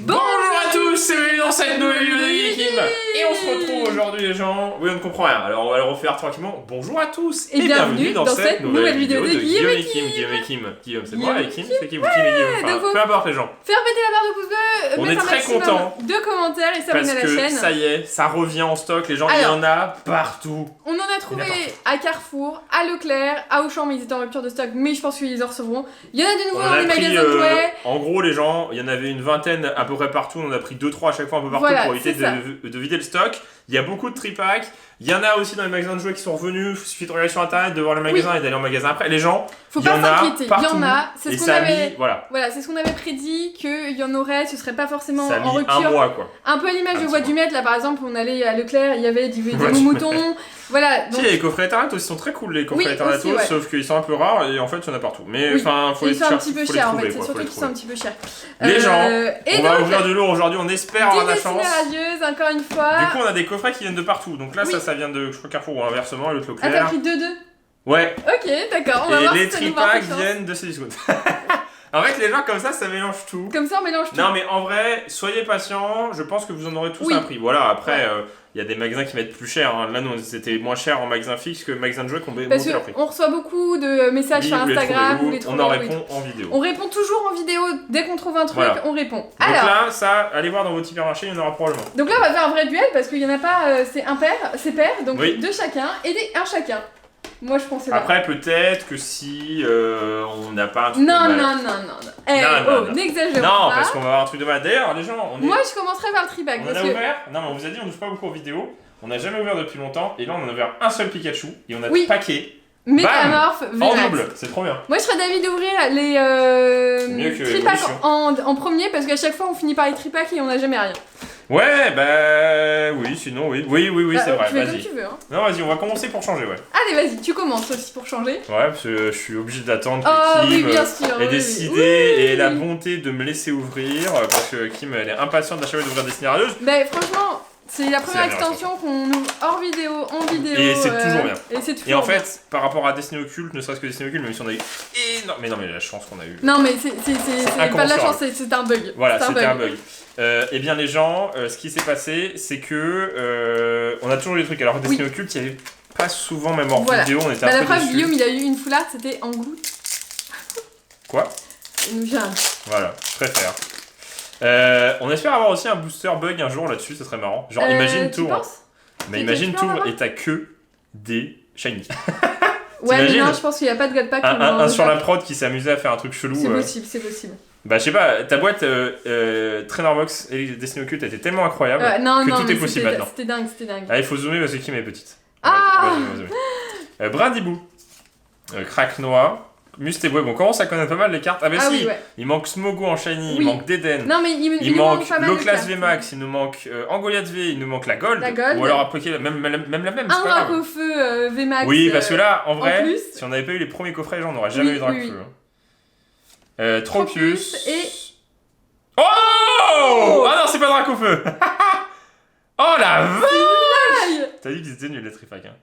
Bonjour à tous, et bienvenue dans cette nouvelle vidéo de Geekim. Et on se retrouve aujourd'hui les gens. Oui, on ne comprend rien, alors on va le refaire tranquillement. Bonjour à tous et bienvenue dans cette nouvelle vidéo de Guillaume et Kim. Guillaume c'est moi et Kim c'est qui, ou Kim et Guillaume, enfin peu importe les gens. Faire péter la barre de pouce bleu, on est très contents de commentaires et s'abonner à la chaîne. Parce que ça y est, ça revient en stock, les gens, il y en a partout. On en a trouvé à Carrefour, à Leclerc, à Auchan, mais ils étaient en rupture de stock, mais je pense qu'ils en recevront. Il y en a de nouveau dans les magasins de jouets. En gros les gens, il y en avait une vingtaine à peu près partout, on en a pris 2-3 à chaque fois un peu partout pour éviter de vider le stock. Il y a beaucoup de tripacks. Il y en a aussi dans les magasins de jouets qui sont revenus. Il suffit de regarder sur internet, de voir le magasin et d'aller en magasin après. Les gens, faut pas s'inquiéter, il y en a. C'est ce qu'on avait. Voilà, c'est ce qu'on avait prédit, qu'il y en aurait. Ce serait pas forcément ça a mis en rupture. Un mois quoi. Un peu à l'image de Voix du Maître, là par exemple, on allait à Leclerc, il y avait des moutons. Voilà. Donc... Si, les coffrets Ethernet aussi sont très cool, les coffrets Ethernet, sauf qu'ils sont un peu rares et en fait il y en a partout. Mais enfin, faut les trouver. Ils sont un petit peu chers en fait, c'est surtout qu'ils sont un petit peu chers. Les gens, on va ouvrir du lourd aujourd'hui, on espère avoir de la chance. Radieuse, encore une fois. Du coup, on a des coffrets qui viennent de partout. Donc là, ça vient de, je crois, Carrefour ou inversement, et l'autre Leclerc. Ah, t'as pris 2-2 ? Ouais. Ok, d'accord, on va voir si les tripacks viennent de Cdiscount. En fait, les gens comme ça mélange tout. Comme ça, on mélange tout. Non, mais en vrai, soyez patients, je pense que vous en aurez tous un prix. Voilà, après, il y a des magasins qui mettent plus cher. Hein. Là, nous, c'était moins cher en magasin fixe que magasin de jouets qu'on monté leur prix. On reçoit beaucoup de messages sur Instagram. On en répond en vidéo. On répond toujours en vidéo. Dès qu'on trouve un truc, on répond. Donc là, ça, allez voir dans votre hypermarché, il y en aura probablement. Donc là, on va faire un vrai duel parce qu'il n'y en a pas, c'est impair, c'est pair, donc deux chacun et un chacun. Moi, je pensais là. Après, peut-être que si on n'a pas un truc non, de malade. Non. N'exagérons pas. Non, parce qu'on va avoir un truc de malade. D'ailleurs, les gens, moi, je commencerai par le tripack. On en a ouvert. Non, mais on vous a dit, on n'ouvre pas beaucoup en vidéo. On n'a jamais ouvert depuis longtemps. Et là, on en a ouvert un seul Pikachu. Et on a paqué. Métamorphe, en double. C'est trop bien. Moi, je serais d'avis d'ouvrir les tripacks en premier parce qu'à chaque fois, on finit par les tripacks et on n'a jamais rien. Ouais, oui, sinon, oui, c'est vrai, vas-y. Comme tu veux, hein. Non, vas-y, on va commencer pour changer, ouais. Allez, vas-y, tu commences aussi pour changer. Ouais, parce que je suis obligé d'attendre que Kim ait décidé et ait la bonté de me laisser ouvrir, parce que Kim, elle est impatiente d'achever d'ouvrir Destiny Radieuse. Bah, franchement, c'est la première extension qu'on ouvre hors vidéo, en vidéo. Et c'est toujours bien. Et en fait, par rapport à Destiny Occulte, ne serait-ce que Destiny Occulte, même si on a eu énorme... Mais la chance qu'on a eu. Non, mais c'est pas de la chance, c'est un bug. Voilà, c'était un bug. Eh bien les gens, ce qui s'est passé, c'est que on a toujours eu des trucs. Alors Destiny Occulte, il y avait pas souvent, même en vidéo, on était un peu la preuve, déçus. Guillaume, il a eu une foularde, c'était en goutte. Quoi? Voilà, je préfère. On espère avoir aussi un booster bug un jour là-dessus, ça serait marrant. Genre imagine tour. Mais imagine tour et t'as que des shiny. Ouais, mais non, je pense qu'il n'y a pas de god pack. Un sur la prod qui s'est amusé à faire un truc chelou. C'est possible. Bah je sais pas, ta boîte Trainer Box et Destiny Occulte était tellement incroyable que tout est possible maintenant. C'était dingue. Ah, il faut zoomer parce que Kim est petite. Brindibou, Crack Noir, Mustéboué. Bon, on commence à connaître pas mal les cartes. Ah bah si, il manque Smogo en shiny, il manque Deden. Non mais il manque Loclas VMAX, il nous manque Angoliath V, il nous manque la Gold. Ou alors à Poké, même la même. Un Dracofeu VMAX. Oui, parce que là, en vrai, si on avait pas eu les premiers coffrets, on n'aurait jamais eu Dracofeu. Tropius et... Oh ah non, c'est pas Dracofeu. Oh la vache. T'as dit qu'ils étaient nuls les tripacks, hein.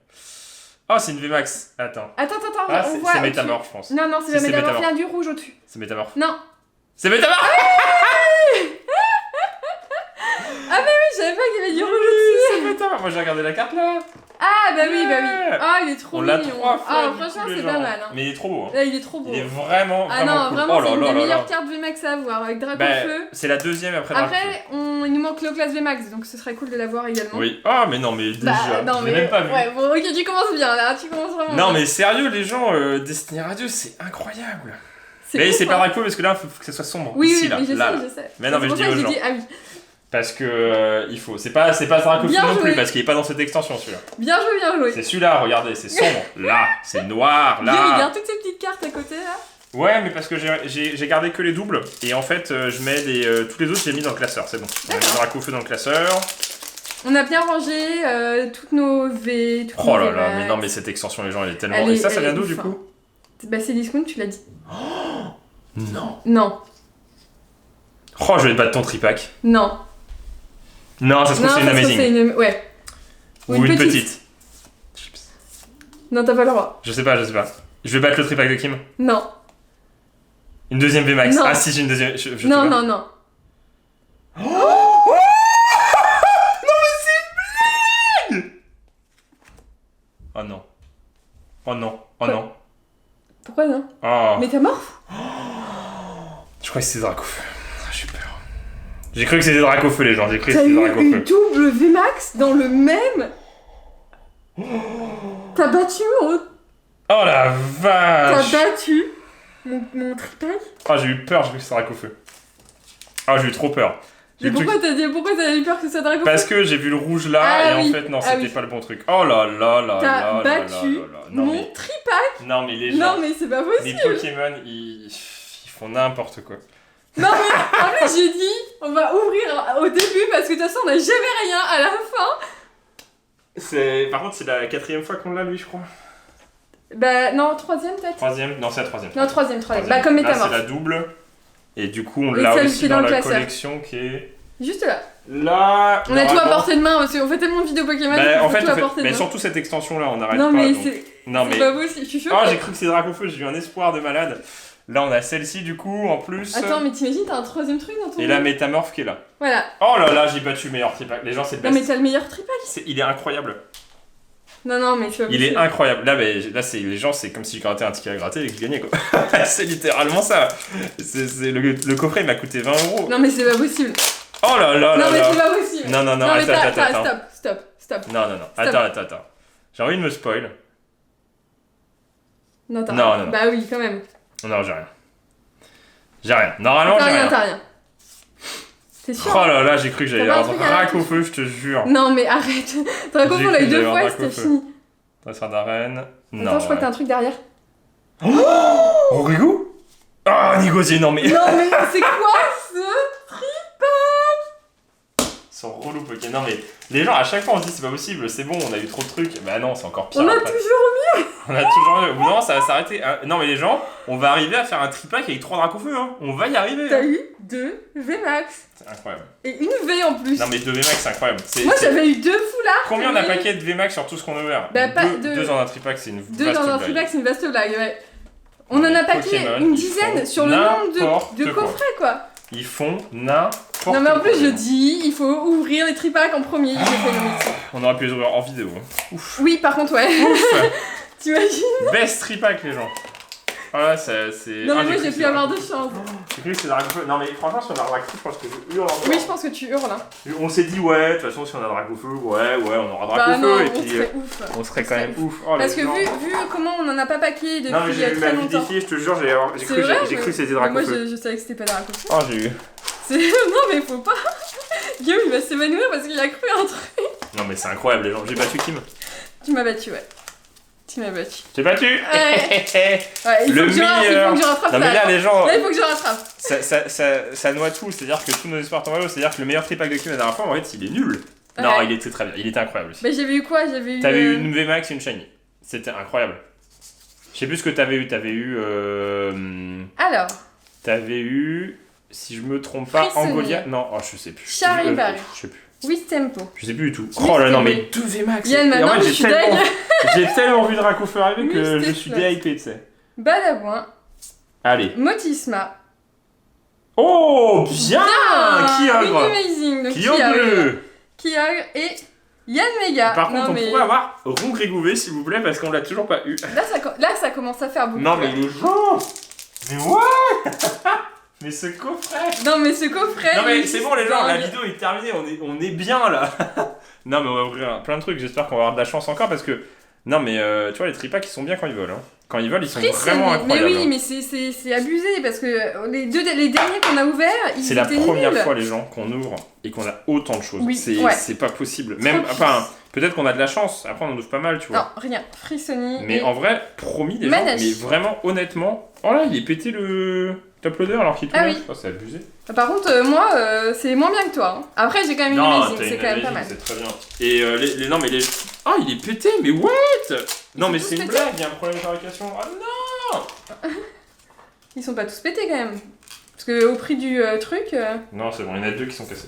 Oh, c'est une VMAX. Attends. Ah, c'est Métamorphe, je pense. Non, c'est Métamorphe, il y a du rouge au-dessus. C'est Métamorphe. Non. C'est Métamorphe. Ah mais oui, je savais pas qu'il y avait du rouge au-dessus. C'est Métamorphe. Moi j'ai regardé la carte là. Ah bah oui. Ah, il est trop mignon. On l'a 3 fois. Ah, franchement, c'est pas mal. Mais il est trop beau. Là, il est trop beau. Il est vraiment Ah non, cool. vraiment, c'est une des meilleures cartes VMAX à avoir avec Dracofeu. C'est la deuxième après Dracofeu. Après, il nous manque Loclas VMAX, donc ce serait cool de l'avoir également. Oui. Ah mais non, mais déjà, je l'ai même pas vu. Ouais, bon, ok, tu commences bien là, tu commences vraiment bien. Non mais sérieux, les gens, Destiny Radieuse, c'est incroyable. Mais c'est pas Dracofeu parce que là, il faut que ça soit sombre. Oui, ici, je sais. Mais non, mais je dis aux gens. Ah oui. Parce que il faut, c'est pas Dracofeu non plus, parce qu'il est pas dans cette extension celui-là. Bien joué. C'est celui-là, regardez, c'est sombre. Là, c'est noir, là. Il garde toutes ces petites cartes à côté là. Ouais, mais parce que j'ai gardé que les doubles, et en fait, je mets tous les autres, j'ai mis dans le classeur, c'est bon. On a mis Dracofeu dans le classeur. On a bien rangé toutes nos V. Oh là là, mais non, mais cette extension, les gens, elle est tellement. Et ça vient d'où du coup? Bah, c'est Discount, tu l'as dit. Non. Oh, je vais te battre ton tripack. Non, ça se trouve c'est une Amazing. Ouais. Ou une petite. Non, t'as pas le droit. Je sais pas. Je vais battre le tripack de Kim. Non. Une deuxième VMAX. Non. Ah si, j'ai une deuxième. Non. crois que c'est Dracofeu. J'ai peur. J'ai cru que c'était Dracofeu, les gens. J'ai cru que T'as c'était eu Dracofeu. une double VMAX dans le même. T'as battu mon. Oh la vache. T'as battu mon tripac. Ah, j'ai eu peur, j'ai cru que c'était Dracofeu. Ah, j'ai eu trop peur. Mais pourquoi t'as eu peur que ça Dracofeu? Parce que j'ai vu le rouge là et en fait, non, c'était pas le bon truc. Oh là là là là. T'as battu mon tripac. Non, mais les gens. Non, mais c'est pas possible. Les Pokémon, ils font n'importe quoi. Non, mais en fait, j'ai dit, on va ouvrir au début parce que de toute façon, on n'a jamais rien à la fin. Par contre, c'est la 4ème fois qu'on l'a, lui, je crois. Bah, non, 3ème peut-être. 3ème. Non, c'est la 3ème. Non, 3ème. Bah, comme Métamorphe. Là, c'est la double. Et du coup, on l'a aussi dans la collection qui est. Juste là. Là. On a tout à portée de main parce qu'on fait tellement de vidéos Pokémon. Bah, en fait, tout à portée de main. surtout cette extension là, on n'arrête pas. Non, mais c'est pas possible, je suis choquée. Oh, j'ai cru que c'était Dracofeu, j'ai eu un espoir de malade. Là, on a celle-ci du coup, en plus. Attends, mais t'imagines, t'as un 3ème truc dans ton. Et la Métamorphe qui est là. Voilà. Oh là là, j'ai battu le meilleur tripac. Les gens, c'est le best. Non, mais t'as le meilleur tripac. Il est incroyable. Non, mais tu vois. Il est incroyable. Là, c'est les gens, c'est comme si je grattais un ticket à gratter et que je gagnais quoi. C'est littéralement ça. Le coffret, il m'a coûté 20 €. Non, mais c'est pas possible. Oh là là là. Non, mais c'est pas possible. Non, attends. Stop. Non. Attends. J'ai envie de me spoil. Non. Bah oui, quand même. Non, j'ai rien. J'ai rien. Normalement, j'ai rien. T'as rien. C'est sûr. Oh là là, j'ai cru que j'allais avoir Dracofeu, je te jure. Non, mais arrête. Dracofeu, on l'a eu 2 fois et c'était fini. Dresseur d'arène. Non. Attends, je crois que t'as un truc derrière. Oh, Rigo. Ah, Nigosier, non mais. Non, mais c'est quoi ce tripac? Ils sont relous, Poké. Non, mais les gens, à chaque fois, on se dit c'est pas possible, c'est bon, on a eu trop de trucs. Bah non, c'est encore pire. On a après. toujours mieux. On a toujours mieux. Non, ça va s'arrêter. Non, mais les gens, on va arriver à faire un tripac avec 3 Dracofeu, hein. On va y arriver. T'as eu 2 VMAX. C'est incroyable. Et une V en plus. Non, mais 2 VMAX, c'est incroyable. Moi, j'avais eu 2 foulards. Combien on a paquet de VMAX sur tout ce qu'on a ouvert? Bah, pas 2 dans un tripac, c'est une vaste blague. 2 dans un tripac, c'est une vaste blague, ouais. On en a paqué une dizaine sur le nombre de coffrets, quoi. Ils font n'importe quoi. Non, mais en plus, je dis, il faut ouvrir les tripacs en premier. On aurait pu les ouvrir en vidéo. Ouf. Oui, par contre, ouais. Ouf. T'imagines? Best tripac, les gens. Voilà, c'est. Non, mais moi, j'ai pu avoir de chance. J'ai cru que c'était Dracofeu. Non, mais franchement, si on a Dracofeu, je pense que je hurle encore. Oui, je pense que tu hurles. Hein. On s'est dit, ouais, de toute façon, si on a Dracofeu, ouais, on aura Dracofeu. Non, et puis, on serait quand même ouf. Oh, parce que vu comment on en a pas paqué depuis non, mais j'ai très longtemps. Défié, je te jure, j'ai cru que c'était Dracofeu. Moi, je savais que c'était pas Dracofeu. Oh, j'ai eu. Non, mais faut pas. Guillaume, il va s'évanouir parce qu'il a cru un truc. Non, mais c'est incroyable, les gens. J'ai battu Kim. Tu m'as battu, ouais. Tu m'as battu. J'ai battu. Ouais, le meilleur. Il faut que je rattrape. Non, mais là, les gens. Là, il faut que je rattrape. Ça noie tout, c'est-à-dire que tous nos espoirs tombent à l'eau. C'est-à-dire que le meilleur tripack de Kim la dernière fois, en fait, il est nul. Ouais. Non, il était très bien. Il était incroyable aussi. Bah, j'avais eu quoi? T'avais eu une VMAX et une Shiny. C'était incroyable. Je sais plus ce que t'avais eu. Alors. T'avais eu. Si je me trompe pas, Angolia. Non, oh, je sais plus. Charivari. Je sais plus. Wistempo. Je sais plus du tout. Oh là non, mais 2 VMAX. Yann, maintenant, je suis dingue. J'ai tellement vu Dracofeu arriver que je suis déhypé, tu sais. Badabouin. Allez. Motisma. Oh, bien Kyogre. Amazing. Kyogre. Kyogre et Yann Mega. Par contre, on pourrait avoir Rongrégouvé, s'il vous plaît, parce qu'on l'a toujours pas eu. Là, ça commence à faire beaucoup. Non, mais les gens. Mais ouais. Mais ce coffret. Non, mais ce coffret. Non, mais c'est bon, les gens, la vidéo est terminée, on est bien là. Non, mais on va ouvrir plein de trucs, j'espère qu'on va avoir de la chance encore parce que. Non, mais tu vois, les tripacs ils sont bien quand ils volent. Hein. Quand ils volent, ils sont vraiment incroyables. Mais oui, mais c'est abusé parce que les derniers qu'on a ouverts, ils étaient nuls. C'est la première fois, les gens, qu'on ouvre et qu'on a autant de choses. Oui, c'est pas possible. Même, enfin, peut-être qu'on a de la chance, après on en ouvre pas mal, tu vois. Non, rien. Frissoni. Mais en vrai, promis, les gens, mais vraiment, honnêtement. Oh là, il est pété le top loader alors qu'il tourne. Ah oui. Oh, c'est abusé. Par contre, moi, c'est moins bien que toi. Hein. Après, j'ai quand même une amazing, c'est quand même pas mal. C'est très bien. Et non, mais les. Ah, il est pété, mais what? Non, mais c'est une blague, il y a un problème de fabrication. Ah non. Ils sont pas tous pétés quand même. Parce que au prix du truc. Non, c'est bon, il y en a 2 qui sont cassés.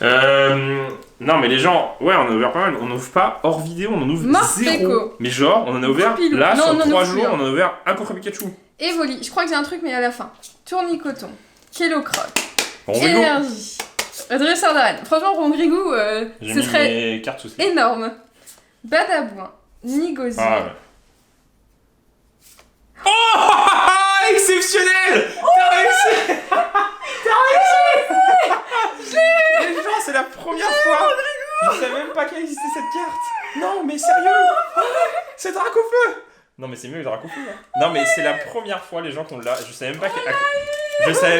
Non, mais les gens, ouais, on a ouvert pas mal. On n'ouvre pas hors vidéo, on en ouvre 0. Mais genre, on en a ouvert là, sur 3 jours, on en a ouvert un coffret Pikachu. Evoli, je crois que j'ai un truc, mais à la fin. Tournicoton, Kellocroc, Bon, Énergie, Dresseur d'arène. Franchement, Rongrigou, ce serait énorme. Badabouin, Nigosier. Ah ouais. Oh, Exceptionnel. T'as réussi. Les gens, c'est la première fois. Je savais même pas qu'elle existait cette carte. Non, mais sérieux. C'est Dracofeu. Non, mais c'est mieux que Dracofeu. Non, mais c'est la première fois, les gens, qu'on l'a. Je savais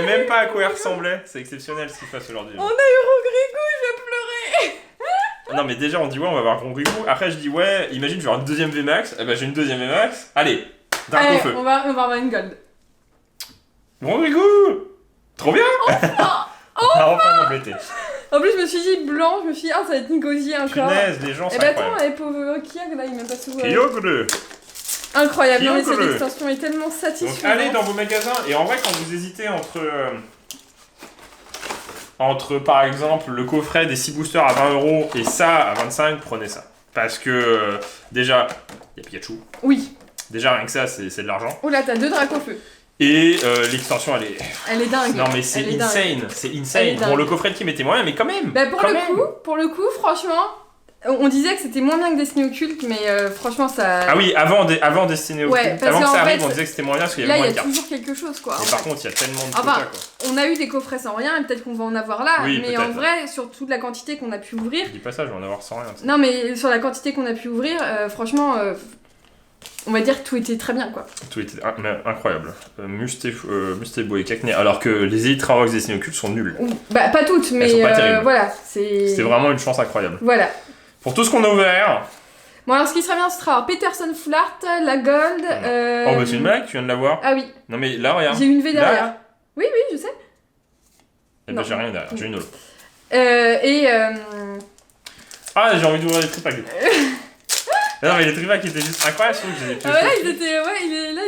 même pas à quoi elle ressemblait. C'est exceptionnel ce qu'il fasse aujourd'hui. On a eu Rongrigou, je vais pleurer. Non, mais déjà, on dit ouais, on va voir Rongrigou. Après, je dis ouais, imagine, je vais avoir une deuxième VMAX. Eh ben, j'ai une deuxième VMAX. Allez, Dracofeu. Allez, on va avoir une gold. Rongrigou. Trop bien. Enfin complété. En plus, je me suis dit blanc, je me suis dit, ah, ça va être Nicosie encore. Punaise, les gens, c'est incroyable. Et bah attends, pauvre Kyogre, là, il m'a pas souvent. Kyogre. Incroyable, non mais cette extension est tellement satisfaisante. Donc allez dans vos magasins, et en vrai, quand vous hésitez entre par exemple le coffret des 6 boosters à 20€ et ça à 25, prenez ça. Parce que déjà, il y a Pikachu. Oui. Déjà, rien que ça, c'est de l'argent. Oh là, t'as 2 Dracofeu. Et l'extension, elle est dingue. Non mais c'est insane, c'est insane. Bon, le coffret de Kim était moyen, mais quand même. Bah pour le coup, franchement, on disait que c'était moins bien que Destiny Occulte, mais franchement ça. Ah oui, avant Destiny Occulte, ouais, avant que ça arrive, on disait que c'était moins bien parce qu'il y avait moins de cartes. Là, il y a toujours quelque chose quoi. Mais par contre, il y a tellement de quotas quoi. On a eu des coffrets sans rien, et peut-être qu'on va en avoir là, oui, mais en vrai, sur toute la quantité qu'on a pu ouvrir. Je dis pas ça, je vais en avoir sans rien. Non, mais sur la quantité qu'on a pu ouvrir, franchement. On va dire que tout était très bien quoi. Tout était incroyable. Mustebo et Cacnea, alors que les Elytra Rocks Destiny Occulte sont nuls. Bah pas toutes, mais sont pas terribles. Voilà. C'était vraiment une chance incroyable. Voilà. Pour tout ce qu'on a ouvert. Bon alors ce qui serait bien ce sera Peterson Flart, la Gold. Oh bah c'est une blague, tu viens de l'avoir. Ah oui. Non mais là regarde. J'ai une V derrière. Là. Oui, je sais. Eh ben j'ai rien derrière, j'ai une holo. Ah j'ai envie d'ouvrir les tripacks du coup. Non mais les tripacks étaient juste incroyables, je trouve que j'ai des pièces. Là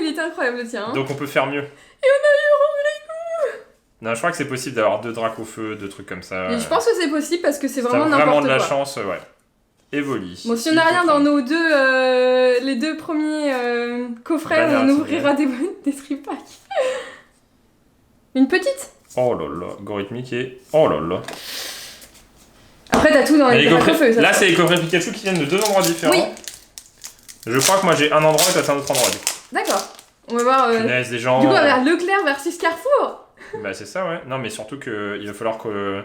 il était incroyable le tien. Hein. Donc on peut faire mieux. Et on a eu Rongrigou. Non je crois que c'est possible d'avoir 2 Dracofeu, 2 trucs comme ça. Et je pense que c'est possible parce que c'est vraiment n'importe quoi. Vraiment de la chance, ouais. Evoli. Bon si on n'a rien dans nos les 2 premiers coffrets, on ouvrira des tripacks. Une petite. Oh là là, Gorithmique et... Oh là là. Après t'as tout dans les Dracofeu. Là c'est les coffrets Pikachu qui viennent de 2 endroits différents. Oui. Je crois que moi j'ai un endroit et toi t'as un autre endroit du coup. D'accord. On va voir. Punaise, des gens. Du coup, on va vers Leclerc versus Carrefour. Bah, c'est ça, ouais. Non, mais surtout qu'il va falloir que.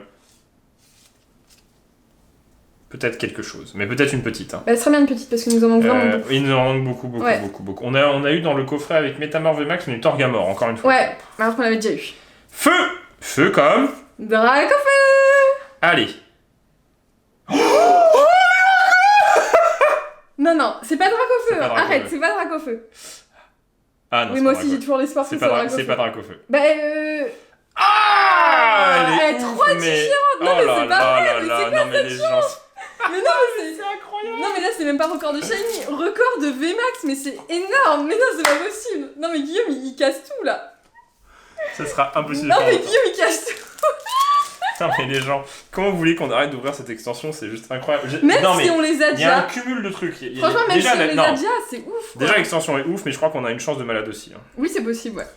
Peut-être quelque chose. Mais peut-être une petite. Hein. Bah, ce serait bien une petite parce que nous en manque vraiment beaucoup. Il nous en manque beaucoup. On a eu dans le coffret avec Métamorph VMAX, on a eu Torgamore, encore une fois. Ouais, alors qu'on l'avait déjà eu. Feu comme. Dracofeu. Allez. Non, c'est pas Dracofeu. Arrête, c'est pas Dracofeu. Ah non, oui, moi aussi j'ai toujours l'espoir que c'est Dracofeu. C'est pas Dracofeu. Bah elle est trop différente. Non mais c'est pas vrai, mais c'est quoi cette chance? Mais non mais c'est incroyable. Non mais là c'est même pas record de Shiny, record de VMAX, mais c'est énorme. Mais non c'est pas possible. Non mais Guillaume il casse tout là. Ça sera impossible. Non mais Guillaume il casse tout. Non mais les gens, comment vous voulez qu'on arrête d'ouvrir cette extension? C'est juste incroyable. Même si on les a déjà. Il y a un cumul de trucs. Franchement, même si on les a déjà, c'est ouf. Déjà l'extension est ouf, mais je crois qu'on a une chance de malade aussi. Hein. Oui, c'est possible, ouais.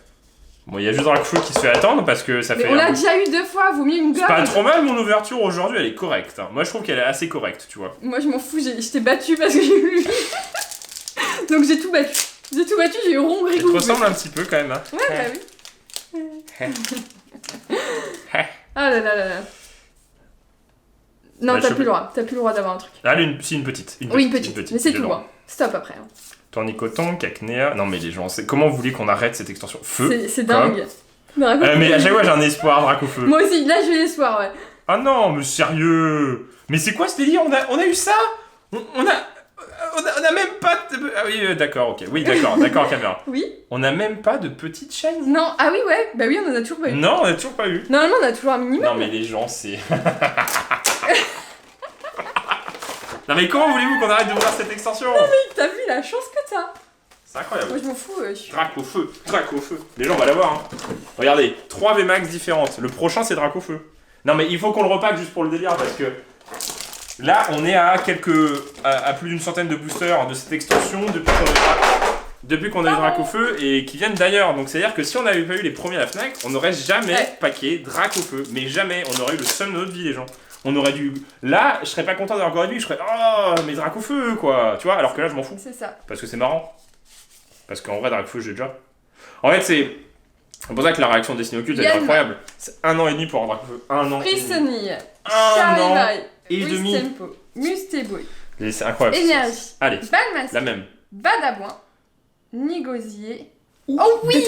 Bon, il y a juste Dracofeu qui se fait attendre parce que ça fait. On l'a déjà eu 2 fois, vaut mieux une gomme. C'est pas trop mal mon ouverture aujourd'hui, elle est correcte. Hein. Moi je trouve qu'elle est assez correcte, tu vois. Moi je m'en fous, je t'ai battu parce que j'ai eu. Donc j'ai tout battu. J'ai eu Rongrigou. Ça te ressemble un petit peu quand même. Hein. Ouais, bah oui. Ah là là là là. Non, t'as plus le droit d'avoir un truc. Allez, une petite. Une petite. Mais c'est tout droit. Stop après. Hein. Tournicoton, Cacnea. Non, mais les gens, comment vous voulez qu'on arrête cette extension? Feu. C'est dingue. Mais à chaque fois, j'ai un espoir, Dracofeu. Moi aussi, là, j'ai l'espoir, ouais. Ah non, mais sérieux. Mais c'est quoi ce délire? On a eu ça? On a même pas de... Ah oui, d'accord, ok. Oui, d'accord, caméra. Oui. On a même pas de petite chaîne? Non, ah oui, ouais. Bah oui, on en a toujours pas eu. Non, on a toujours pas eu. Normalement, on a toujours un minimum. Non, mais les gens, c'est... Non, mais comment voulez-vous qu'on arrête d'ouvrir cette extension? Non, mais t'as vu la chance que t'as? C'est incroyable. Moi, je m'en fous. Dracofeu. Les gens, on va l'avoir. Hein. Regardez, 3 VMAX différentes. Le prochain, c'est Dracofeu. Non, mais il faut qu'on le repack juste pour le délire parce que... Là, on est à plus d'une centaine de boosters de cette extension depuis qu'on a eu Dracofeu et qui viennent d'ailleurs. Donc c'est-à-dire que si on n'avait pas eu les premiers à la Fnac, on n'aurait jamais packé Dracofeu. Mais jamais, on aurait eu le seum de notre vie, les gens. On aurait dû... Là, je serais pas content d'avoir encore une vie, je serais... Oh, mais Dracofeu, quoi. Tu vois, alors que là, je m'en fous. C'est ça. Parce que c'est marrant. Parce qu'en vrai, Dracofeu, j'ai déjà. En fait, c'est pour ça que la réaction de Destiny Occulte elle est incroyable. C'est 1 an et demi pour un Dracofeu. 1 an. Frissonille. 1 an et demi. Tempo. Mustébouille. C'est incroyable. Énergie. Allez. Balmas. La même. Badabouin. Négosier. Oh oui!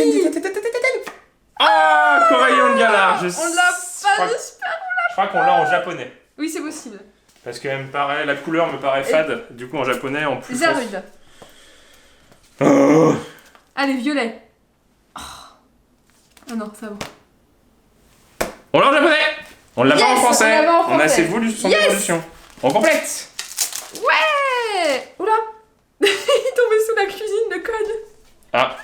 Ah, Corayon Galar. On l'a pas, j'espère. Je crois qu'on l'a en japonais. Oui, c'est possible. Parce que la couleur me paraît fade. Du coup, en japonais, en plus. Zerud. Oh. Allez, violet. Oh. Ah non, ça va. On l'a en japonais. On l'a pas en français. On a assez voulu son évolution. On complète. Ouais. Oula. Il est tombé sous la cuisine, le code. Ah.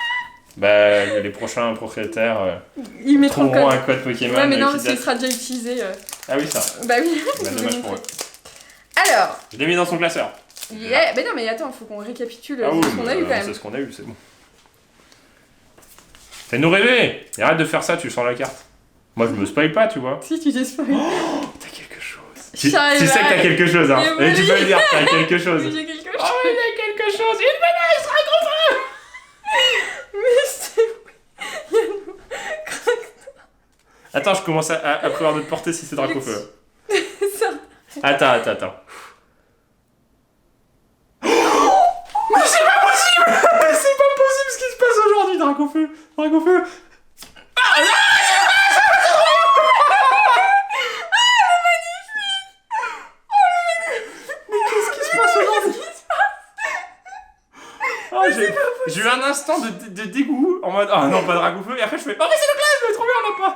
Bah, les prochains propriétaires ils mettront trouveront un code Pokémon. Ouais, mais non, parce qu'il sera déjà utilisé. Ah oui, ça. Bah oui. Bah, dommage pour eux. Alors. Je l'ai mis dans son classeur. Yeah. Mais non, mais attends, il faut qu'on récapitule ce qu'on a eu quand même. C'est ce qu'on a eu, c'est bon. Fais-nous rêver. Et arrête de faire ça, tu sens la carte. Moi, je me spoil pas, tu vois. Si, tu t'es spoil. Oh, t'as quelque chose. Tu sais que t'as quelque chose, hein. Et tu peux le dire, t'as quelque chose. J'ai quelque chose. Oh, il y a quelque chose. Une menace, Dracofeu. Mais c'est... Attends, je commence à prévoir de te porter si c'est Dracofeu. Attends. Mais c'est pas possible. C'est pas possible ce qui se passe aujourd'hui, Dracofeu. Ah non, j'ai eu un instant de dégoût en mode oh non pas Dracofeu et après je fais oh mais c'est le clash, trop bien on l'a pas.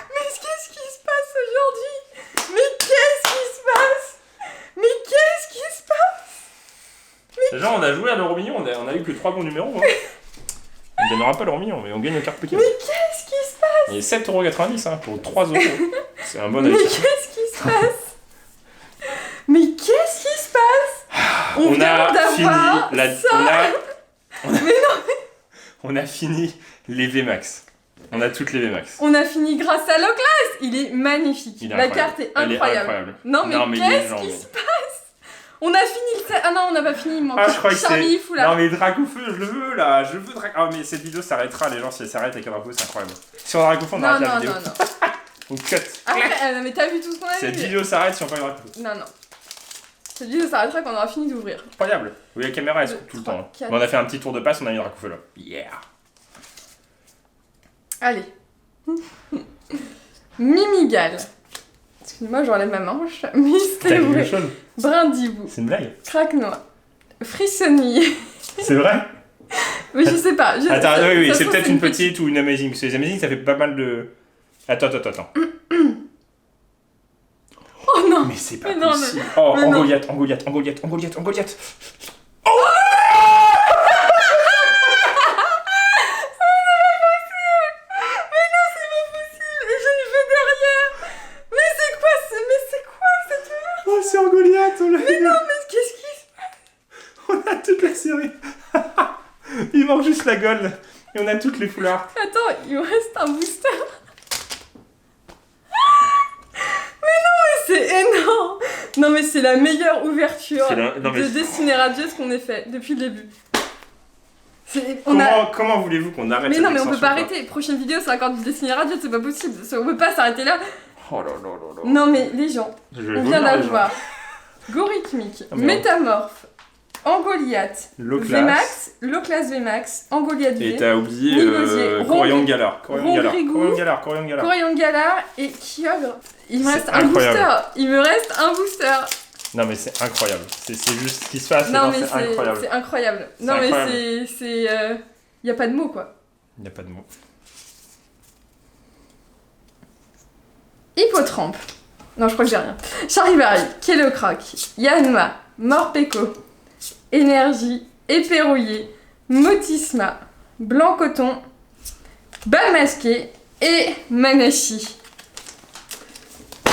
Mais qu'est-ce qui se passe aujourd'hui? Mais qu'est-ce qui se passe? Déjà on a joué à l'euro million, on a eu que 3 bons numéros. Hein. On gagnera pas l'euro million mais on gagne une carte Pokémon. Mais qu'est-ce qui se passe? Et 7,90€ hein, pour 3€. C'est un bon Mais avis. qu'est-ce qui se passe? Mais qu'est-ce qui se passe? On a fini les VMAX. On a toutes les VMAX. On a fini grâce à Loclas. Il est magnifique. La carte est incroyable. Non mais qu'est-ce qui se passe? On a fini le... Ah non, on n'a pas fini. Il manque Charlie Foulard. Non mais Dracofeu, je le veux là. Je veux Dracofeu. Ah mais cette vidéo s'arrêtera. Les gens si elle s'arrête avec un Dracofeu, c'est incroyable. Si on a Dracofeu, on arrête la vidéo. Non. On cut. Après, mais t'as vu tout ce qu'on a vu? Cette vidéo s'arrête si on parle de Dracofeu. Non. Cette vidéo s'arrêtera quand on aura fini d'ouvrir. Incroyable. Oui, la caméra elle se coupe tout le temps. Mais on a fait un petit tour de passe, on a mis Dracofeu là. Yeah. Allez. Mimigal. Excuse-moi, j'enlève ma manche. Mystérieux. Brindibou. C'est une blague. Craque-noix. Frissonnier. C'est vrai? Mais je sais pas. Attends, oui, c'est peut-être une petite ou une amazing. Parce que les amazing ça fait pas mal de. Attends. Oh non! Mais c'est pas possible. Oh, Angoliath. Oh! C'est Angoliath, on l'a vu. Mais non, mais qu'est-ce qui se passe? On a toute la série. Il manque juste la gold. Et on a toutes les foulards. Attends, il me reste un booster. Mais non, mais c'est énorme. Non, mais c'est la meilleure ouverture de Destiny Radieuse qu'on ait fait depuis le début. Comment voulez-vous qu'on arrête? Mais non, mais on peut pas arrêter. Prochaine vidéo, c'est encore du Destiny Radieuse, c'est pas possible. On peut pas s'arrêter là. Oh là. Non mais les gens, on vient d'avoir Gorithmique, Métamorphe, Angoliath, VMAX, Loclas VMAX, Angoliath V. Et t'as oublié Corayon Galar. Corayon Galar et Kyogre. Il me reste un booster. Non mais c'est incroyable. C'est juste ce qui se passe. C'est incroyable. C'est incroyable. Non mais c'est y a pas de mots quoi. Y a pas de mots. Hippotrampe. Non, je crois que j'ai rien. Charivari, Kellocroc, Yanma, Morpeko, Énergie, Éperrouillé, Motisma, Blanc Coton, Bal Masqué et Manashi.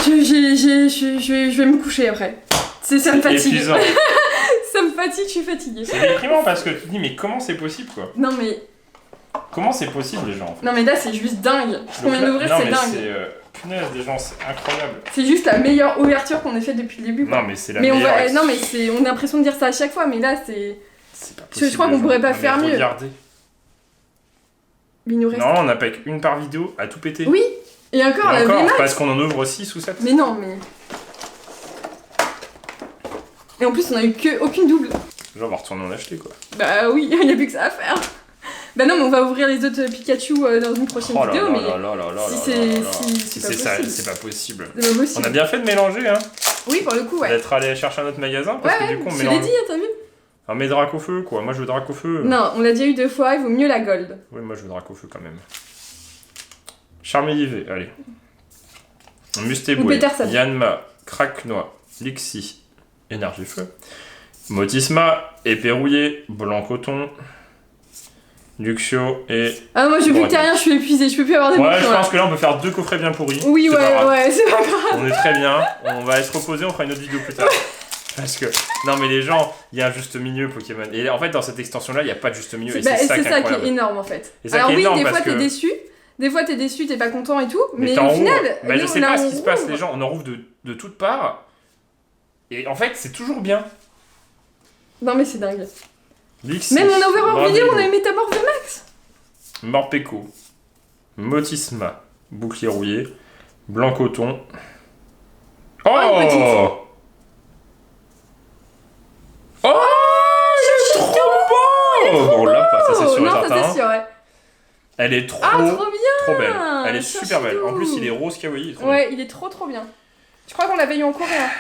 Je vais me coucher après. Ça me fatigue. Ça me fatigue, je suis fatiguée. C'est déprimant parce que tu te dis, mais comment c'est possible quoi? Non, mais. Comment c'est possible les gens en fait? Non, mais là c'est juste dingue. Ce qu'on vient d'ouvrir, c'est dingue. Punaise, des gens, c'est incroyable. C'est juste la meilleure ouverture qu'on ait faite depuis le début. Quoi. Non, mais c'est la meilleure. On a l'impression de dire ça à chaque fois, mais là, c'est. C'est pas possible. Je crois qu'on pourrait pas faire mieux. Regardez. Il nous reste... Non, on a pas qu'une par vidéo à tout péter. Oui. Et encore, la VMAX. Parce qu'on en ouvre 6 ou 7. Mais non, mais... Et en plus, on a eu aucune double. Genre, on va retourner en acheter, quoi. Bah oui, il y a plus que ça à faire. Bah non, mais on va ouvrir les autres Pikachu dans une prochaine vidéo, mais si c'est pas possible. C'est pas possible. On a bien fait de mélanger, hein. Oui, pour le coup, ouais. D'être allé chercher un autre magasin, parce que du coup, on mélange... Je l'ai dit, t'as vu? Ah, mais drac au feu, quoi. Moi, je veux drac au feu. Non, on l'a déjà eu 2 fois, il vaut mieux la gold. Oui, moi, je veux drac au feu, quand même. Charmeleave, allez. Mustéboué, Yanma, Craquenois, Lixie, Énergie Feu, Motisma, Épée Rouillée, Blanc Coton, Luxio et... Ah, moi je veux plus que t'aies rien, je suis épuisée, je peux plus avoir des Ouais, je pense que là on peut faire 2 coffrets bien pourris. Oui, ouais, c'est pas grave. On est très bien, on va se reposer, on fera une autre vidéo plus tard. Parce que, non mais les gens, il y a un juste milieu Pokémon. Et en fait, dans cette extension-là, il n'y a pas de juste milieu. Et c'est ça qui est énorme en fait. Alors oui, des fois t'es déçu. Des fois t'es déçu, t'es pas content et tout, mais au final... Bah, je sais pas ce qui se passe, les gens, on en rouvre de toutes parts. Et en fait, c'est toujours bien. Non mais c'est dingue. Lixie, même en overall vidéo, on a eu Métamorph Max. Morpeko, Motisma, Bouclier Rouillé, Blanc Coton. Oh, oh, c'est trop beau. Bon, là, pas, ça c'est sûr et certain. Ça c'est sûr, ouais. Elle est trop belle. Elle est super belle. En plus, il est rose kawaii. Ouais, il est trop bien. Je crois qu'on l'avait eu en coréen.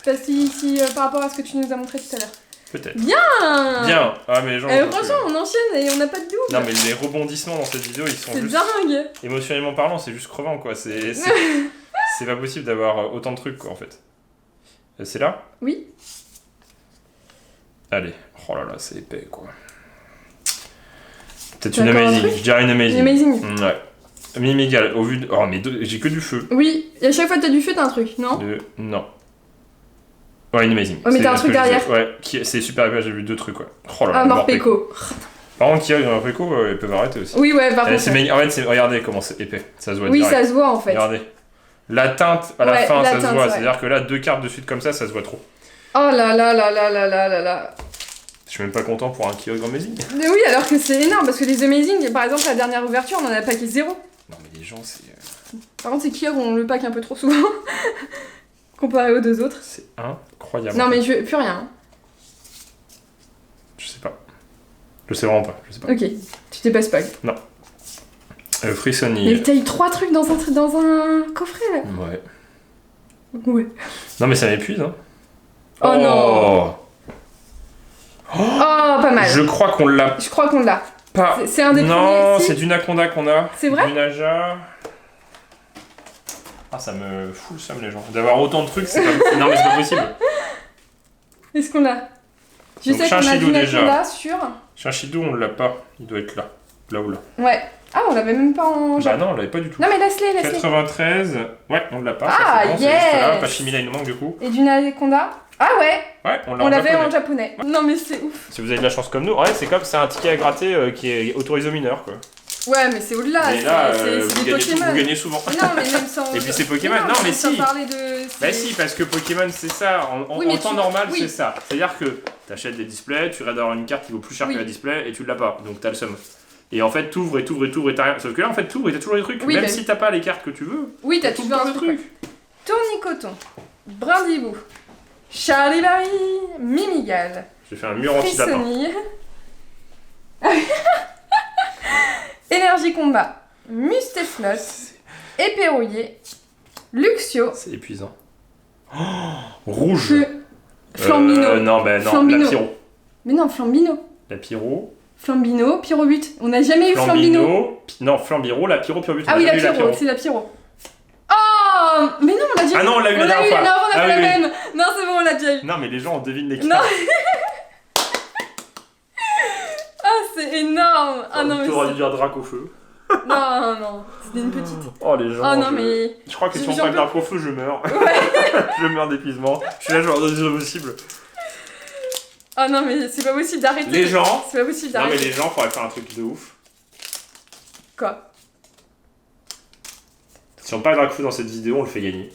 Parce que par rapport à ce que tu nous as montré tout à l'heure. Peut-être. Bien. Ah, mais les gens. Franchement, on enchaîne et on n'a pas de double. Non, mais les rebondissements dans cette vidéo, ils sont juste. C'est dingue. Émotionnellement parlant, c'est juste crevant, quoi. C'est pas possible d'avoir autant de trucs, quoi, en fait. C'est là ? Oui. Allez. Oh là là, c'est épais, quoi. Peut-être une amazing. Je dirais une amazing. Une amazing. Ouais. Mimigal, au vu de. Oh, mais j'ai que du feu. Oui, et à chaque fois que t'as du feu, t'as un truc, non ? Non. Ouais, une amazing. Ouais, mais t'as un truc derrière. Ouais, c'est super épais, j'ai vu 2 trucs, ouais. Oh là là. Ah, Morpeko. Par contre, Kia et Morpeko, ils peuvent arrêter aussi. Oui, ouais, par contre. En fait, regardez comment c'est épais. Ça se voit Oui, direct. ça se voit en fait. Regardez. La teinte à la fin, ça se voit. Ouais. C'est-à-dire que là, 2 cartes de suite comme ça se voit trop. Oh là là là là là là là là. Je suis même pas content pour un Kyogre Amazing. Mais oui, alors que c'est énorme, parce que les Amazing, par exemple, la dernière ouverture, on en a packé 0. Non, mais les gens, c'est... Par contre, ces Kyogre, on le pack un peu trop souvent, comparé aux 2 autres. C'est incroyable. Non, mais je veux plus rien. Je sais pas. Je sais vraiment pas, je sais pas. Ok, tu t'es pas spag. Non. Frissonnier. Mais t'as eu 3 trucs dans un coffret, là. Ouais. Ouais. Non, mais ça m'épuise, hein. Oh non. Oh, pas mal. Je crois qu'on l'a. Je crois qu'on l'a. Pas. C'est un des premiers. Non, c'est du Naconda qu'on a. C'est vrai? Du Naja. Ah, ça me fout le seum, les gens. D'avoir autant de trucs, c'est pas... Non, mais c'est pas possible. Est-ce qu'on l'a? Je donc, sais qu'on a du Naconda sur... Chinchidou, on l'a pas. Il doit être là. Là ou là. Ouais. Ah, on l'avait même pas en... Bah non, on l'avait pas du tout. Non, mais laisse-les. 93. Ouais, on l'a pas. Ah, ça, c'est bon, yes. c'est juste là. Pachimila, il nous manque du coup. Et du Naconda? Ah ouais. Ouais, on l'avait en japonais. Non, mais c'est ouf. Si vous avez de la chance comme nous, ouais, c'est un ticket à gratter qui est autorisé aux mineurs, quoi. Ouais, mais c'est au-delà. Mais là, c'est des Pokémon. Vous gagnez souvent. Non, mais même sans... Et puis c'est Pokémon. Non, mais si. Parler de... Bah si, parce que Pokémon, c'est ça. En temps normal, c'est ça. C'est-à-dire que t'achètes des displays, tu rêves d'avoir une carte qui vaut plus cher que la display et tu l'as pas. Donc t'as le seum. Et en fait, t'ouvres et t'as rien. Sauf que là, en fait, t'ouvres et t'as toujours des trucs. Même si t'as pas les cartes que tu veux. Oui, t'as toujours un truc. Tournicoton, Brindibou, Charlie-Barry, Mimigal. J'ai fait un mur anti-lapin. Énergie Combat, Mustaflos, Épée Rouillée, Luxio. C'est épuisant. Oh, rouge. Flambino. Non, bah non, Flambino. la Pyro. Mais non, Flambino. La Pyro. Flambino, Pyrobut. On n'a jamais eu Flambino. Non, Flambiro, la Pyro, Pyrobut. Ah oui, la Pyro, c'est la Pyro. Oh, mais non, on l'a déjà eu. Ah non, on l'a eu la dernière fois. Non, on a fait la même. Non, c'est bon, on l'a déjà eu. Non, mais les gens, on devine les cartes. Non. Ah, c'est énorme. Ah non, mais tu aurais dû dire drac au feu. Non, c'était une petite. Oh, les gens. Oh non, mais... Je crois que si on pas drac au feu, je meurs. Ouais. Je meurs d'épuisement. Je suis là, je leur donne des possible. Oh non, mais c'est pas possible d'arrêter. Les gens. C'est pas possible d'arrêter. Non, mais les gens, faudrait faire un truc de ouf. Quoi? Si on pack drac au feu dans cette vidéo, on le fait gagner.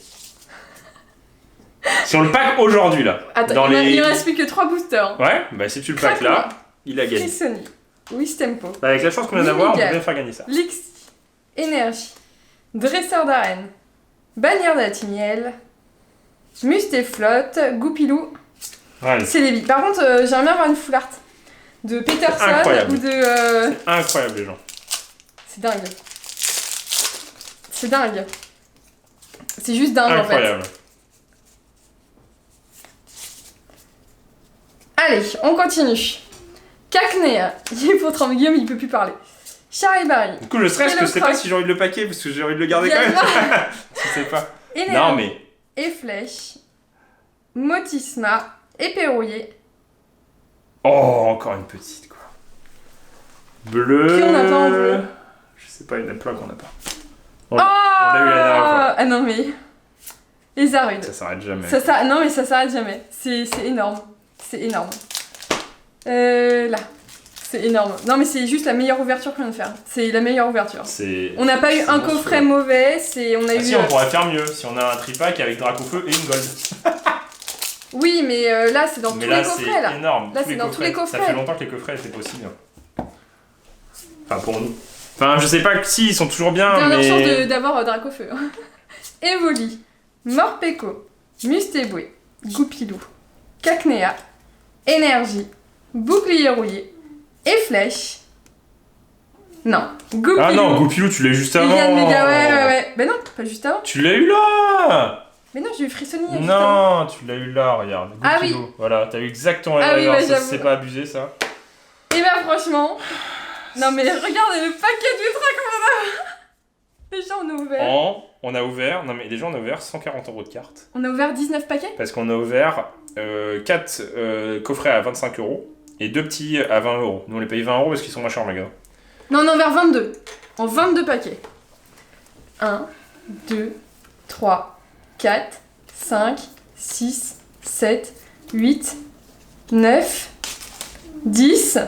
Si on le pack aujourd'hui, là. Attends, il reste plus que 3 boosters. Ouais, bah si tu le pack là, il a gagné. Frissonnier, Wistempo. Bah, avec la chance qu'on vient d'avoir, on devrait faire gagner ça. Lixi, Énergie, Dresseur d'arène, Bannière d'Atimiel, Musteflotte, Goupilou, Célébi. Par contre, j'aimerais bien avoir une full art de Peterson ou de... C'est incroyable les gens. C'est dingue. C'est dingue. C'est juste dingue incroyable. En fait. Allez, on continue. Cacnea, Hippotrampe, Guillaume il peut plus parler. Charivari. Du coup, je stresse que je sais pas si j'ai envie de le paquer parce que j'ai envie de le garder quand même. Je sais pas. Énergie, non mais. Efflèche, Motisma, Éperrouillé. Oh, encore une petite quoi. Bleu. Qui on a pas en bleu? Je sais pas, il y en a plein qu'on a pas. On l'a eu la dernière fois. Ah non mais. Les Arudes. Ça s'arrête jamais. Non mais ça s'arrête jamais. C'est énorme. C'est énorme. Là. C'est énorme. Non mais c'est juste la meilleure ouverture qu'on vient de faire. C'est la meilleure ouverture. On n'a pas eu un coffret mauvais, on a eu... Si, on pourrait faire mieux. Si on a un tripack avec Dracofeu et une gold. Oui, mais là c'est dans tous les coffrets là. C'est énorme. Là c'est dans tous les coffrets. Ça fait longtemps que les coffrets étaient possibles. Enfin pour nous. Enfin je sais pas si ils sont toujours bien dernière mais... chance d'avoir Dracofeu. Evoli, Morpeko, Mustéboué, Goupilou, Cacnea, Énergie, Bouclier rouillé, Efflèche. Non, Goupilou. Ah non, Goupilou tu l'as eu juste avant. Ouais. Ben non, pas juste avant. Tu l'as eu là. Mais non, j'ai eu Frissonnier. Non, tu l'as eu là, regarde. Goupilou. Ah oui. Voilà, t'as eu exactement la même ça c'est pas abusé ça. Et bah franchement... Non mais regardez le paquet d'ultra qu'on a. Déjà on a ouvert... On a ouvert... Non mais déjà on a ouvert 140 € de cartes. On a ouvert 19 paquets. Parce qu'on a ouvert 4 coffrets à 25 € et 2 petits à 20 €. Nous on les paye 20 € parce qu'ils sont moins chers en magasin. Non, on a ouvert 22. En 22 paquets. 1, 2, 3, 4, 5, 6, 7, 8, 9, 10,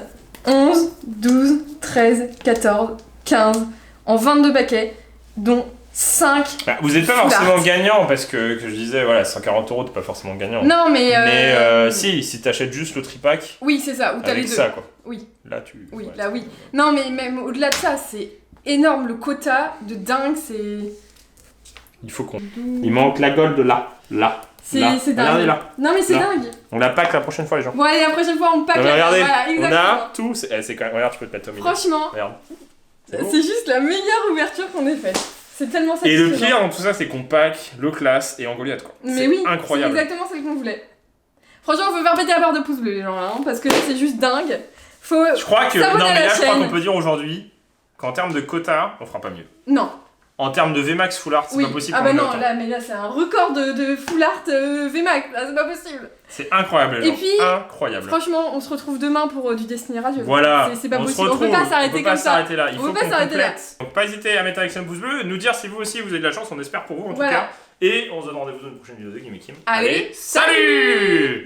11, 12, 13, 14, 15. En 22 paquets, dont 5. Bah, vous n'êtes pas forcément gagnant parce que je disais, voilà, 140 € t'es pas forcément gagnant. Non, mais. Mais si t'achètes juste le tripack. Oui, c'est ça, ou t'as les deux. Ça, quoi. Oui. Là, tu. Oui, là, oui. Non, mais même au-delà de ça, c'est énorme. Le quota de dingue, c'est. Il faut qu'on. Il manque la gold là. Là. C'est dingue. Regardez là. Non, mais c'est dingue. On la pack la prochaine fois, les gens. Bon, allez, la prochaine fois, on pack. Regardez, voilà, on a tout. C'est quand même. Regarde, tu peux te mettre au milieu. Franchement. Regarde. C'est juste la meilleure ouverture qu'on ait faite. C'est tellement satisfaisant. Et le satisfaisant. pire dans tout ça, c'est qu'on pack le classe et en Goliath, quoi. Mais oui, incroyable. C'est exactement celle qu'on voulait. Franchement, on peut faire péter la barre de pouce bleu, les gens, là, hein, parce que là, c'est juste dingue. Je crois que. Non, mais là, je crois qu'on peut dire aujourd'hui qu'en termes de quota, on fera pas mieux. Non. En termes de VMAX full art, c'est pas possible. Ah bah non, là, mais là, c'est un record de full art VMAX, là, c'est pas possible. C'est incroyable, les gens. Et puis, incroyable. Franchement, on se retrouve demain pour du Destiny Radio. Voilà. C'est pas possible, on peut pas s'arrêter comme ça. Là. Il faut pas s'arrêter là. Donc, pas hésiter à mettre avec un pouce bleu, nous dire si vous aussi vous avez de la chance, on espère pour vous en tout cas. Et on se donne rendez-vous dans une prochaine vidéo de Game Kim. Allez, salut.